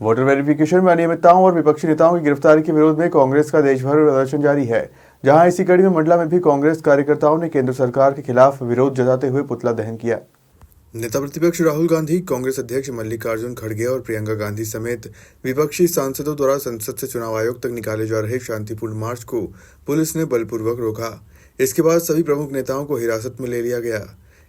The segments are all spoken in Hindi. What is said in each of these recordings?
वोटर वेरिफिकेशन में अनियमितताओं और विपक्षी नेताओं की गिरफ्तारी के विरोध में कांग्रेस का देश भर में प्रदर्शन जारी है। जहां इसी कड़ी में मंडला में भी कांग्रेस कार्यकर्ताओं ने केंद्र सरकार के खिलाफ विरोध जताते हुए पुतला दहन किया। नेता प्रतिपक्ष राहुल गांधी, कांग्रेस अध्यक्ष मल्लिकार्जुन खड़गे और प्रियंका गांधी समेत विपक्षी सांसदों द्वारा संसद से चुनाव आयोग तक निकाले जा रहे शांतिपूर्ण मार्च को पुलिस ने बलपूर्वक रोका। इसके बाद सभी प्रमुख नेताओं को हिरासत में ले लिया गया।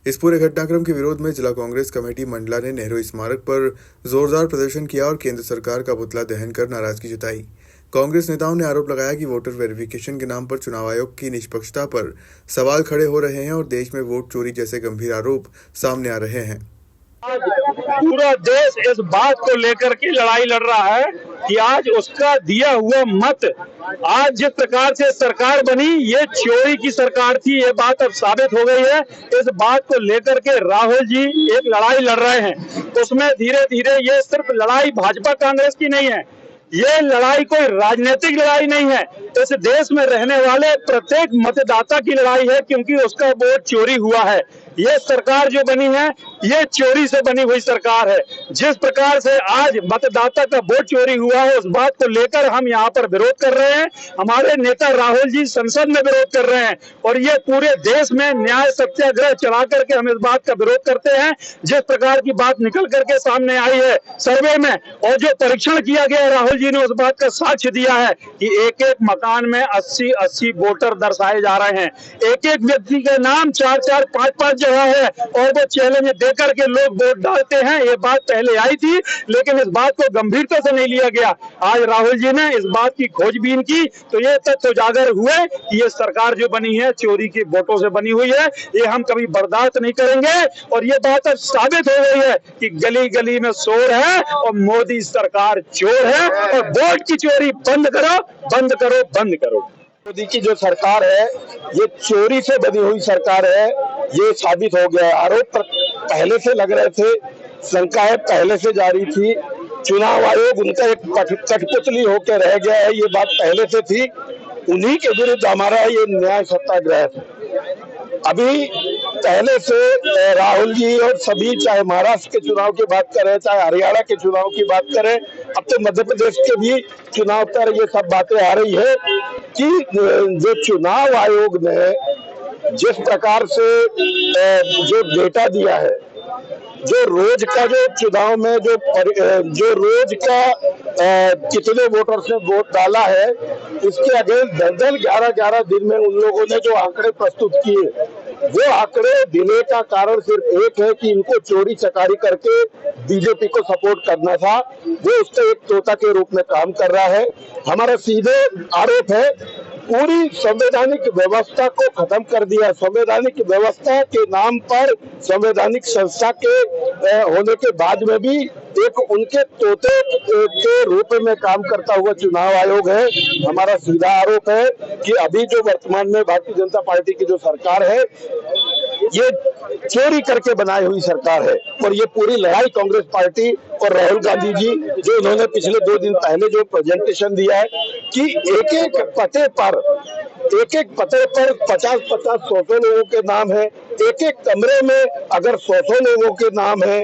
इस पूरे घटनाक्रम के विरोध में जिला कांग्रेस कमेटी मंडला ने नेहरू स्मारक पर जोरदार प्रदर्शन किया और केंद्र सरकार का पुतला दहन कर नाराजगी जताई। कांग्रेस नेताओं ने आरोप लगाया कि वोटर वेरिफिकेशन के नाम पर चुनाव आयोग की निष्पक्षता पर सवाल खड़े हो रहे हैं और देश में वोट चोरी जैसे गंभीर आरोप सामने आ रहे हैं। पूरा देश इस बात को लेकर के लड़ाई लड़ रहा है कि आज उसका दिया हुआ मत, आज जिस प्रकार से सरकार बनी, ये चोरी की सरकार थी, ये बात अब साबित हो गई है। इस बात को लेकर के राहुल जी एक लड़ाई लड़ रहे हैं। उसमें धीरे धीरे ये सिर्फ लड़ाई भाजपा कांग्रेस की नहीं है, ये लड़ाई कोई राजनीतिक लड़ाई नहीं है, इस देश में रहने वाले प्रत्येक मतदाता की लड़ाई है, क्योंकि उसका वोट चोरी हुआ है। ये सरकार जो बनी है, ये चोरी से बनी हुई सरकार है। जिस प्रकार से आज मतदाता का वोट चोरी हुआ है, उस बात को लेकर हम यहाँ पर विरोध कर रहे हैं। हमारे नेता राहुल जी संसद में विरोध कर रहे हैं और ये पूरे देश में न्याय सत्याग्रह चला करके हम इस बात का विरोध करते हैं। जिस प्रकार की बात निकल करके सामने आई है सर्वे में और जो परीक्षण किया गया, राहुल जी ने उस बात का साक्ष्य दिया है कि एक एक मकान में 80-80 वोटर दर्शाए जा रहे हैं। एक एक व्यक्ति के नाम 4-4, 5-5 जगह है और वो चैलेंज देकर के लोग वोट डालते हैं। ये बात पहले आई थी, लेकिन इस बात को गंभीरता से नहीं लिया गया। आज राहुल जी ने इस बात की खोजबीन की तो ये तथ्य उजागर हुए कि ये सरकार जो बनी है चोरी की वोटों से बनी हुई है। ये हम कभी बर्दाश्त नहीं करेंगे और ये बात अब साबित हो गई है कि गली गली में शोर है और मोदी सरकार चोर है और वोट की चोरी बंद करो, बंद करो, बंद करो। मोदी की जो सरकार है ये चोरी से बनी हुई सरकार है, ये साबित हो गया है। आरोप पहले से लग रहे थे, शंकाएं पहले से जारी थी। चुनाव आयोग उनका एक कठपुतली होकर रह गया है, ये बात पहले से थी। उन्हीं के विरुद्ध हमारा ये न्याय सत्याग्रह है। अभी पहले से राहुल जी और सभी, चाहे महाराष्ट्र के चुनाव की बात करें, चाहे हरियाणा के चुनाव की बात करें, अब तो मध्य प्रदेश के भी चुनाव पर ये सब बातें आ रही है कि जो चुनाव आयोग ने जिस प्रकार से जो डेटा दिया है, जो रोज का जो चुनाव में जो रोज का कितने वोटर्स ने वोट डाला है, इसके अगेंस्ट 10-10, 11-11 दिन में उन लोगों ने जो आंकड़े प्रस्तुत किए, वो आंकड़े दिने का कारण सिर्फ एक है कि इनको चोरी चकारी करके बीजेपी को सपोर्ट करना था। वो उससे एक तोता के रूप में काम कर रहा है। हमारा सीधे आरोप है पूरी संवैधानिक व्यवस्था को खत्म कर दिया। संवैधानिक व्यवस्था के नाम पर संवैधानिक संस्था के होने के बाद में भी एक उनके तोते के रूप में काम करता हुआ चुनाव आयोग है। हमारा सीधा आरोप है कि अभी जो वर्तमान में भारतीय जनता पार्टी की जो सरकार है, ये चोरी करके बनाई हुई सरकार है। और ये पूरी लड़ाई कांग्रेस पार्टी और राहुल गांधी जी, जो उन्होंने पिछले 2 दिन पहले जो प्रेजेंटेशन दिया है कि एक एक पते पर 50-50, 100 लोगों के नाम है, एक एक कमरे में अगर 100 लोगों के नाम है,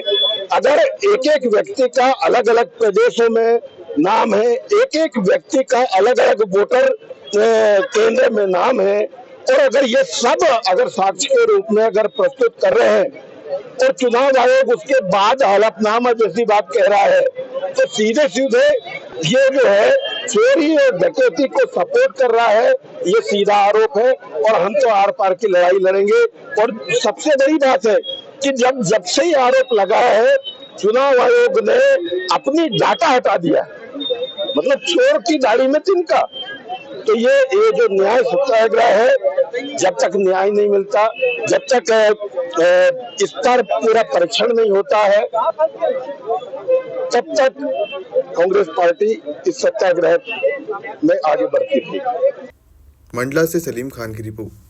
अगर एक एक व्यक्ति का अलग अलग प्रदेशों में नाम है, एक एक व्यक्ति का अलग अलग वोटर केंद्र में नाम है, और अगर ये सब अगर साक्ष्य के रूप में अगर प्रस्तुत कर रहे हैं और चुनाव आयोग उसके बाद हलफनामा जैसी बात कह रहा है, तो सीधे सीधे ये जो है चोरी और डकैती को सपोर्ट कर रहा है। ये सीधा आरोप है और हम तो आर पार की लड़ाई लड़ेंगे। और सबसे बड़ी बात है कि जब से ही आरोप लगा है, चुनाव आयोग ने अपनी डाटा हटा दिया, मतलब चोर की दाढ़ी में तिनका। तो ये जो न्याय सत्याग्रह है, जब तक न्याय नहीं मिलता, जब तक इस पर पूरा परीक्षण नहीं होता है, तब तक कांग्रेस पार्टी इस सत्याग्रह में आगे बढ़ती है। मंडला से सलीम खान की रिपोर्ट।